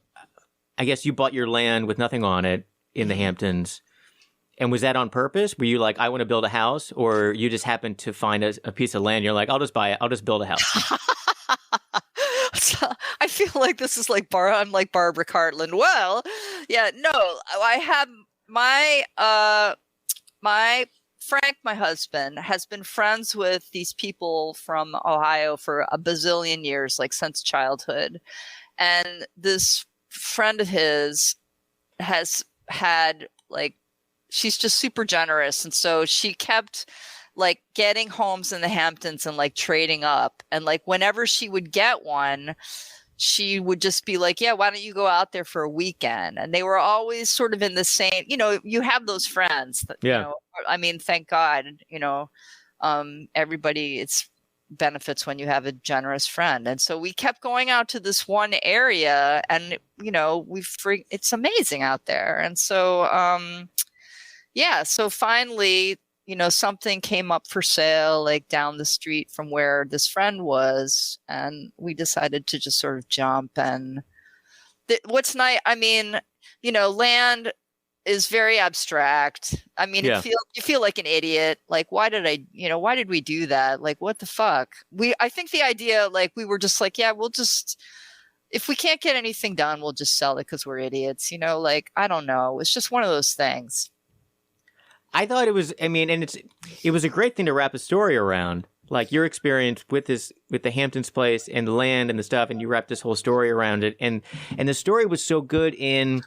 I guess you bought your land with nothing on it in the Hamptons. And was that on purpose? Were you like, I want to build a house? Or you just happened to find a piece of land? You're like, I'll just buy it. I'll just build a house. So, I feel like this is like I'm like Barbara Cartland. Well, no, I have my Frank, my husband, has been friends with these people from Ohio for a bazillion years, like since childhood. And this friend of his has had she's just super generous. And so she kept like getting homes in the Hamptons and like trading up. And like whenever she would get one, she would just be like, yeah, why don't you go out there for a weekend? And they were always sort of in the same, you have those friends that, I mean, thank God, everybody, it's benefits when you have a generous friend. And so we kept going out to this one area and, it's amazing out there. And so, so finally, something came up for sale, like down the street from where this friend was. And we decided to just sort of jump. And what's nice, I mean, land is very abstract. I mean, you feel like an idiot. Like, why did we do that? Like, what the fuck? I think the idea, like, we were just like, if we can't get anything done, we'll just sell it because we're idiots, like, I don't know. It's just one of those things. I thought it was, it was a great thing to wrap a story around. Like your experience with the Hamptons place and the land and the stuff, and you wrapped this whole story around it. And the story was so good in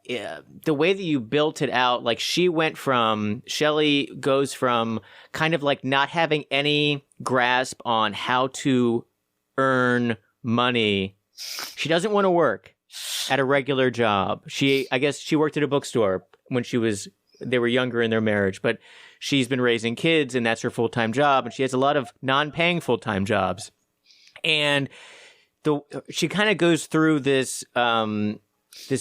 the way that you built it out. Like Shelley goes from kind of like not having any grasp on how to earn money. She doesn't want to work at a regular job. I guess she worked at a bookstore when they were younger in their marriage, but she's been raising kids and that's her full-time job. And she has a lot of non-paying full-time jobs. And she kind of goes through this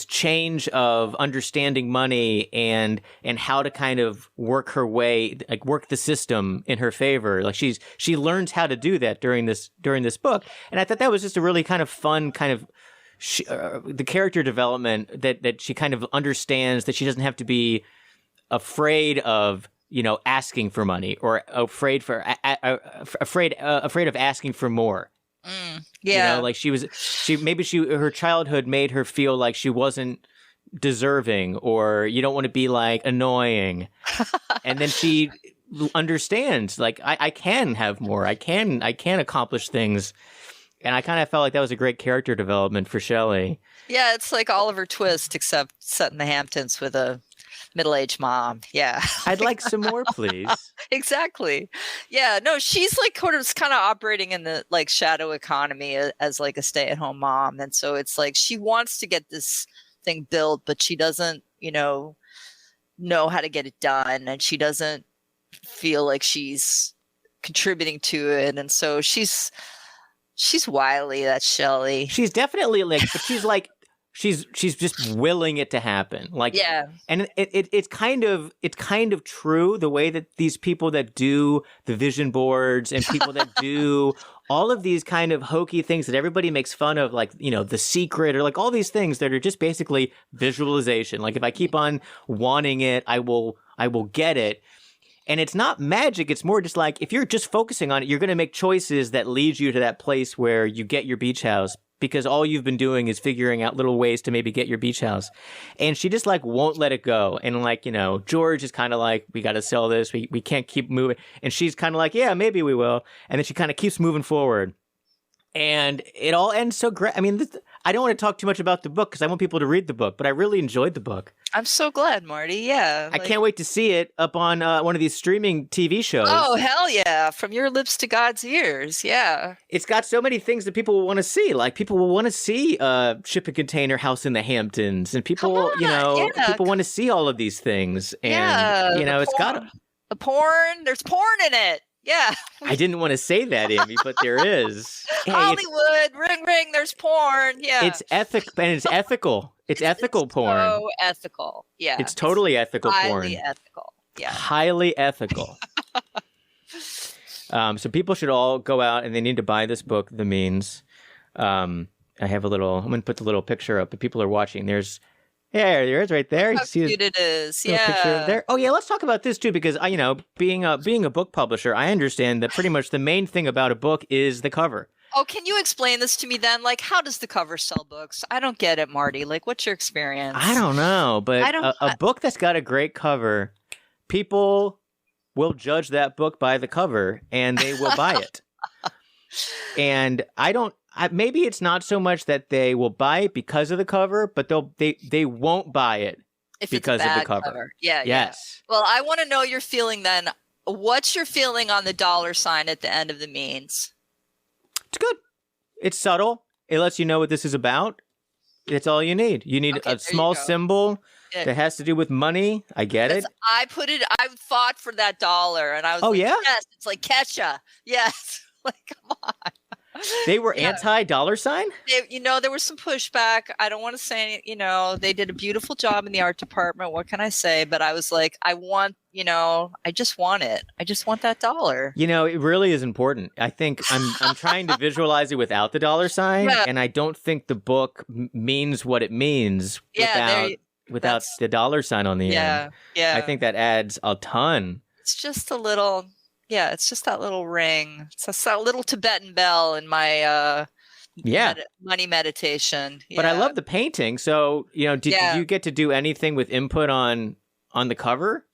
change of understanding money and how to kind of work her way, like work the system in her favor. Like she learns how to do that during this book. And I thought that was just a really kind of fun kind of the character development that she kind of understands that she doesn't have to be afraid of, asking for money or afraid of asking for more. Like her childhood made her feel like she wasn't deserving, or you don't want to be like annoying. And then she understands like, I can have more. I can accomplish things. And I kind of felt like that was a great character development for Shelley. Yeah, it's like Oliver Twist, except set in the Hamptons with a middle-aged mom. Yeah. I'd like some more, please. Exactly. Yeah. No, she's like kind of operating in the like shadow economy as like a stay-at-home mom. And so it's like she wants to get this thing built, but she doesn't, know how to get it done. And she doesn't feel like she's contributing to it. And so she's wily, that's Shelley. She's definitely like, but she's like, she's just willing it to happen. Like, Yeah. and it's kind of true the way that these people that do the vision boards and people that do all of these kind of hokey things that everybody makes fun of, like, you know, The Secret, or like all these things that are just basically visualization. Like, if I keep on wanting it, I will get it. And it's not magic. It's more just like, if you're just focusing on it, you're going to make choices that lead you to that place where you get your beach house, because all you've been doing is figuring out little ways to maybe get your beach house. And she just like won't let it go. And like, you know, George is kind of like, we got to sell this. We can't keep moving. And she's kind of like, yeah, maybe we will. And then she kind of keeps moving forward. And it all ends so great. I mean, I don't want to talk too much about the book because I want people to read the book, but I really enjoyed the book. I'm so glad, Marty. Yeah. I can't wait to see it up on one of these streaming TV shows. Oh, hell yeah. From your lips to God's ears. Yeah. It's got so many things that people will want to see. Like, people will want to see Ship and Container House in the Hamptons. And people, people want to see all of these things. And, you know, it's got the porn. There's porn in it. Yeah. I didn't want to say that, Amy, but there is. Hey, Hollywood, ring, there's porn. Yeah. It's ethical. It's ethical porn. So ethical. Yeah. It's totally ethical porn. Highly ethical. Yeah. Highly ethical. So people should all go out and they need to buy this book, The Means. I have I'm going to put the little picture up, but people are watching. There it is, right there. How cute it is. Yeah. Picture there. Oh yeah, let's talk about this too, because you know, being a book publisher, I understand that pretty much the main thing about a book is the cover. Oh, can you explain this to me then? Like, how does the cover sell books? I don't get it, Marty. Like, what's your experience? I don't know, but a book that's got a great cover, people will judge that book by the cover and they will buy it. And maybe it's not so much that they will buy it because of the cover, but they won't buy it because of the cover. Yeah. Yes. Well, I want to know your feeling then. What's your feeling on the $sign at the end of The Means? It's good. It's subtle. It lets you know what this is about. It's all you need. You need a small symbol that has to do with money. I get it. I fought for that $, and I was yes, it's like Kesha. Yes. Like, come on. They were anti-$sign? There was some pushback. I don't want to say, they did a beautiful job in the art department. What can I say? But I was like, I just want it. I just want that $. It really is important. I think I'm trying to visualize it without the $sign, and I don't think the book means what it means without the $sign on the end. Yeah. I think that adds a ton. It's just a little... Yeah, it's just that little ring. It's that little Tibetan bell in my money meditation. Yeah. But I love the painting. So, did you get to do anything with input on the cover?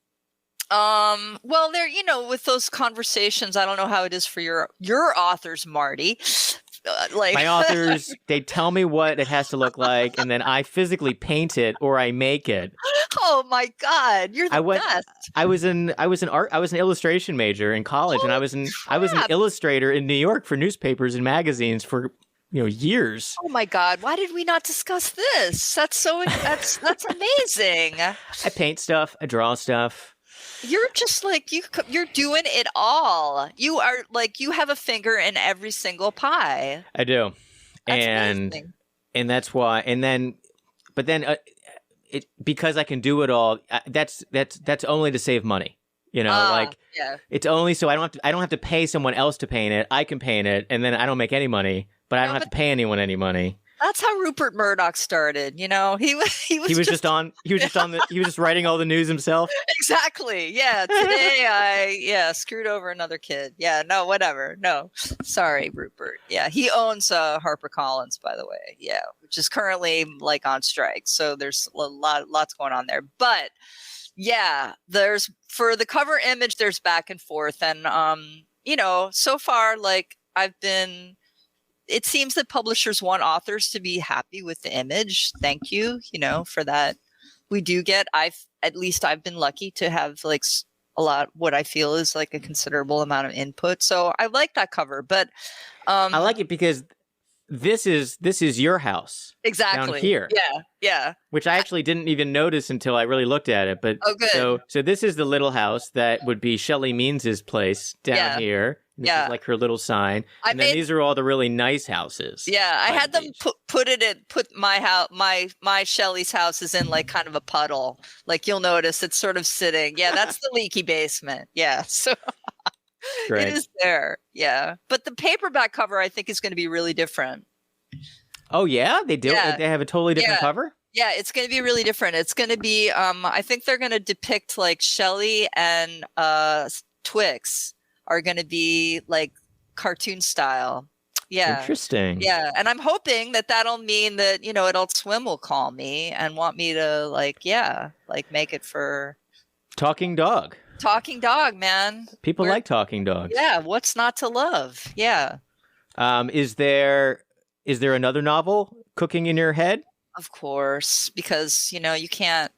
Well, there, with those conversations, I don't know how it is for your authors, Marty. My authors, they tell me what it has to look like, and then I physically paint it or I make it. Oh my God, you're the best! I was an illustration major in college, and I was an illustrator in New York for newspapers and magazines for years. Oh my God, why did we not discuss this? That's amazing. I paint stuff, I draw stuff. You're just like you're doing it all. You are like you have a finger in every single pie. I do, that's amazing. And that's why. But then because I can do it all. That's only to save money. It's only so I don't have to pay someone else to paint it. I can paint it, and then I don't make any money, but I don't have to pay anyone any money. That's how Rupert Murdoch started. He was just writing all the news himself. Exactly. Yeah. Today I screwed over another kid. Yeah. No. Whatever. No. Sorry, Rupert. Yeah. He owns HarperCollins, by the way. Yeah, which is currently like on strike. So there's lots going on there. But yeah, there's for the cover image. There's back and forth, and so far like I've been. It seems that publishers want authors to be happy with the image. Thank you, for that. We do get, I've been lucky to have like a lot, what I feel is like a considerable amount of input. So I like that cover, but I like it because this is your house. Exactly. Down here. Yeah. Which I actually didn't even notice until I really looked at it. But good. So this is the little house that would be Shelley Means's place down here. This is like her little sign. And then these are all the really nice houses. Yeah, I had them put my house, my Shelley's house is in like kind of a puddle. Like you'll notice it's sort of sitting. Yeah, that's the leaky basement. Yeah, so it is there. Yeah, but the paperback cover I think is going to be really different. Oh yeah, they do. Yeah. They have a totally different cover. Yeah, it's going to be really different. It's going to be. I think they're going to depict like Shelley and Twix are going to be like cartoon style. Yeah. Interesting. Yeah. And I'm hoping that that'll mean that, Adult Swim will call me and want me to make it for Talking Dog. Talking Dog, man. People like talking dogs. Yeah. What's not to love? Yeah. Is there another novel cooking in your head? Of course, because, you can't,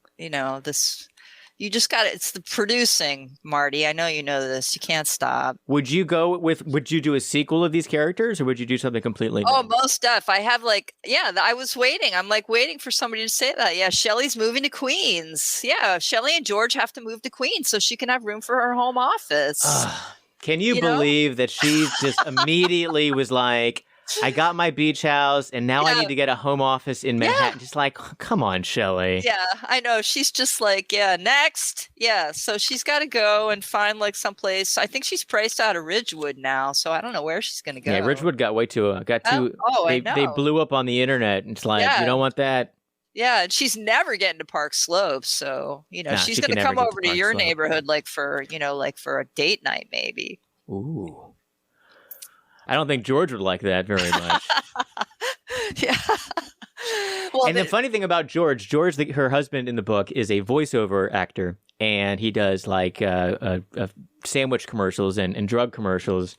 you just got it. It's the producing, Marty. I know you know this. You can't stop. Would you do a sequel of these characters or would you do something completely new? Oh, most stuff. I have I was waiting. I'm waiting for somebody to say that. Yeah, Shelley's moving to Queens. Yeah, Shelley and George have to move to Queens so she can have room for her home office. Can you believe that she just immediately was like, I got my beach house and now I need to get a home office in Manhattan. Just like, come on, Shelley. Yeah, I know. She's just like, next. Yeah, so she's got to go and find someplace. I think she's priced out of Ridgewood now, so I don't know where she's going to go. Yeah, Ridgewood got way too, I know. They blew up on the internet. And it's like, you don't want that. Yeah, and she's never getting to Park Slope, so, she's going to come over to your neighborhood for a date night maybe. Ooh. I don't think George would like that very much. Yeah. And the funny thing about George, her husband in the book, is a voiceover actor, and he does sandwich commercials and drug commercials,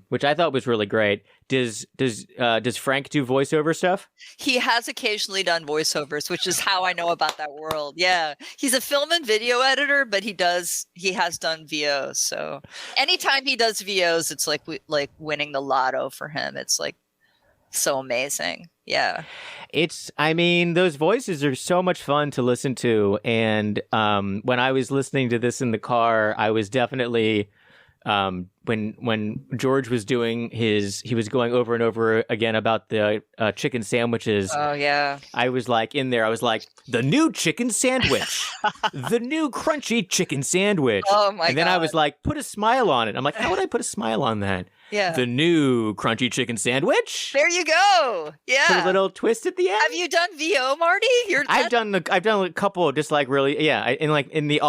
which I thought was really great. Does Frank do voiceover stuff? He has occasionally done voiceovers, which is how I know about that world. Yeah, he's a film and video editor, but he has done VOs. So anytime he does VOs, it's like winning the lotto for him. It's so amazing. Yeah. Those voices are so much fun to listen to. And when I was listening to this in the car, I was definitely when George was doing he was going over and over again about the chicken sandwiches. Oh yeah. I was in there. I was like, the new chicken sandwich, the new crunchy chicken sandwich. Oh my God. And then I was like, put a smile on it. I'm like, how would I put a smile on that? Yeah. The new crunchy chicken sandwich. There you go. Yeah. Put a little twist at the end. Have you done VO, Marty? I've done a couple, just really, in the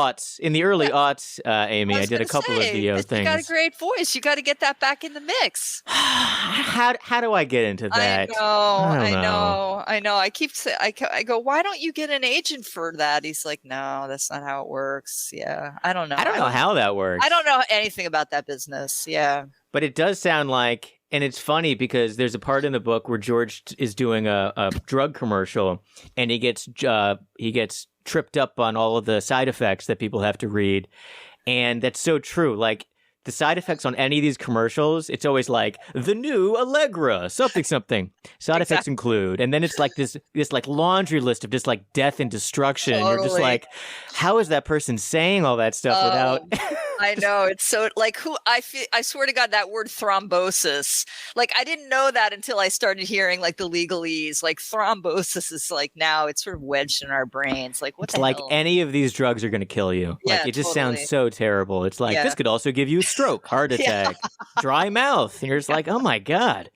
early aughts, Amy. I did a couple of VO things. You got a great voice. You got to get that back in the mix. How do I get into that? I know. I keep saying, I go, why don't you get an agent for that? He's like, no, that's not how it works. Yeah. I don't know. I don't know how that works. I don't know anything about that business. Yeah. But it does sound like, and it's funny because there's a part in the book where George is doing a drug commercial, and he gets tripped up on all of the side effects that people have to read, and that's so true. The side effects on any of these commercials, it's always the new Allegra, something. Side effects include, and then it's this laundry list of just death and destruction. Totally. You're just how is that person saying all that stuff without? I know, it's so I swear to God, that word thrombosis. I didn't know that until I started hearing the legalese. Thrombosis is now it's sort of wedged in our brains. What it's the hell? Any of these drugs are going to kill you. Yeah, it just sounds so terrible. It's this could also give you a stroke, heart attack, dry mouth, and you're just oh my God.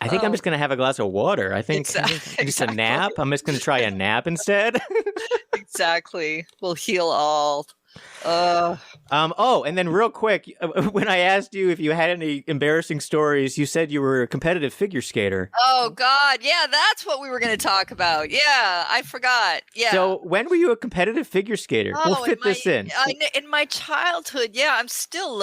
I think I'm just going to have a glass of water. I think just a nap. I'm just going to try a nap instead. Exactly. We'll heal all. And then real quick, when I asked you if you had any embarrassing stories, you said you were a competitive figure skater. Oh God, yeah, that's what we were going to talk about. Yeah, I forgot. Yeah. So when were you a competitive figure skater? We'll fit this in. In my childhood, yeah, I'm still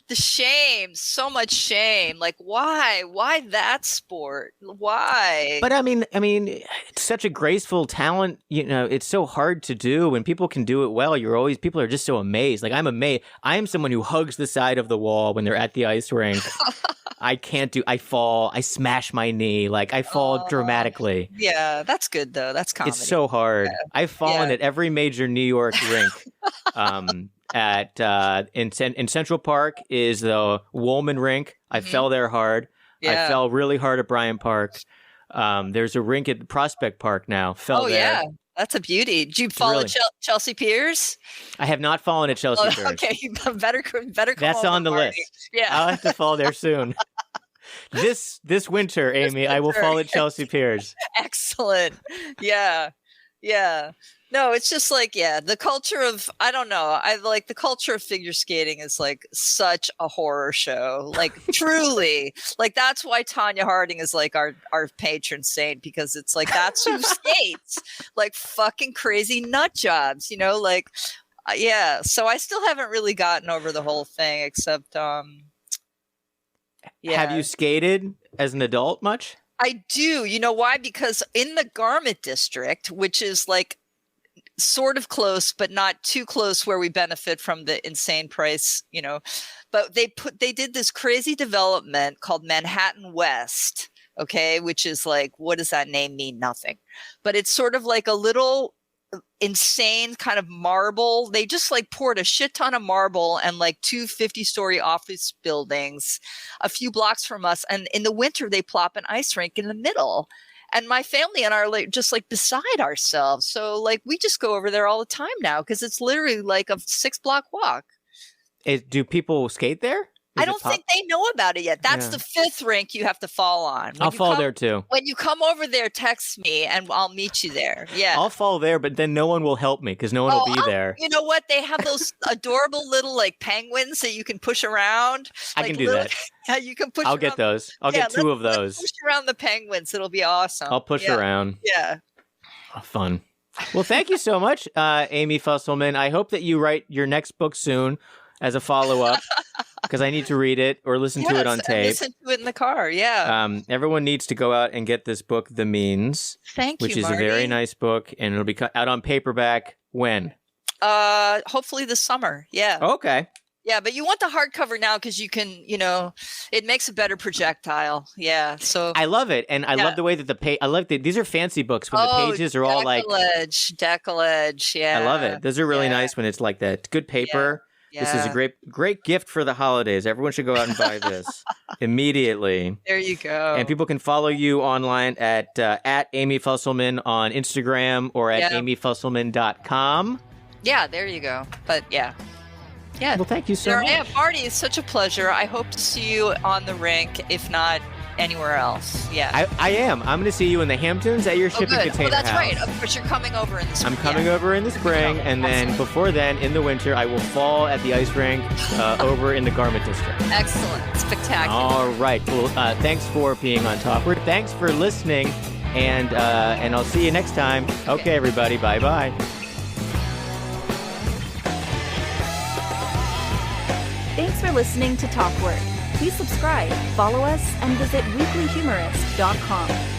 The shame, so much shame. Like, why that sport? Why? But I mean, it's such a graceful talent. It's so hard to do. When people can do it well, people are just so amazed. Like, I'm amazed. I am someone who hugs the side of the wall when they're at the ice rink. I fall. I smash my knee. Like, I fall dramatically. Yeah, that's good though. That's comedy. It's so hard. Yeah. I've fallen at every major New York rink. In Central Park is the Woolman rink. I fell there hard. Yeah. I fell really hard at Bryant Park. There's a rink at Prospect Park now. Fell there. Yeah. That's a beauty. Did you fall at Chelsea Piers? I have not fallen at Chelsea Piers. Okay, you better come. That's on the list. Yeah, I'll have to fall there soon. This winter, Amy, I will fall at Chelsea Piers. Excellent. Yeah. No, it's just like, the culture of, I don't know. I like the culture of figure skating is like such a horror show. Like, truly. Like, that's why Tanya Harding is like our patron saint, because it's like, that's who skates. Like, fucking crazy nut jobs, like, So I still haven't really gotten over the whole thing, except, Have you skated as an adult much? I do. You know why? Because in the Garment District, which is like, sort of close, but not too close where we benefit from the insane price, but they did this crazy development called Manhattan West. Okay. Which is like, what does that name mean? Nothing, but it's sort of like a little insane kind of marble. They just like poured a shit ton of marble and like 2 50-story office buildings a few blocks from us. And in the winter, they plop an ice rink in the middle. And my family and I are like, just like beside ourselves. So like we just go over there all the time now because it's literally like a 6-block walk. Do people skate there? I don't think they know about it yet. That's the 5th rink you have to fall on. I'll fall there too. When you come over there, text me and I'll meet you there. Yeah. I'll fall there, but then no one will help me because no one will be there. You know what? They have those adorable little like penguins that you can push around. I can do that. Yeah, you can push I'll get those. I'll get 2 of those. Push around the penguins. It'll be awesome. I'll push around. Yeah. Oh, fun. Well, thank you so much, Amy Fusselman. I hope that you write your next book soon as a follow-up. Because I need to read it or listen to it on tape. Listen to it in the car, yeah. Everyone needs to go out and get this book, The Means. Thank you, which is Marty. a very nice book, and it'll be out on paperback when? Hopefully this summer, yeah. Okay. Yeah, but you want the hardcover now because you can, it makes a better projectile. Yeah, so I love it, and I love the way that I love these are fancy books when the pages are all like decollage. Yeah, I love it. Those are really nice when it's like that. Good paper. Yeah. This is a great gift for the holidays. Everyone should go out and buy this immediately. There you go. And people can follow you online at Amy Fusselman on Instagram or at amyfusselman.com. Yeah, there you go. But yeah. Well, thank you so much. Yeah, Marty, it's such a pleasure. I hope to see you on the rink, if not anywhere else. Yeah. I am. I'm going to see you in the Hamptons at your shipping container that's house. Right. Of course, you're coming over in the spring. I'm coming over in the spring, and then before then, in the winter, I will fall at the ice rink over in the Garment District. Excellent. Spectacular. All right. Well, thanks for being on Talkward. Thanks for listening, and I'll see you next time. Okay, everybody. Bye-bye. Thanks for listening to Talkward. Please subscribe, follow us, and visit weeklyhumorist.com.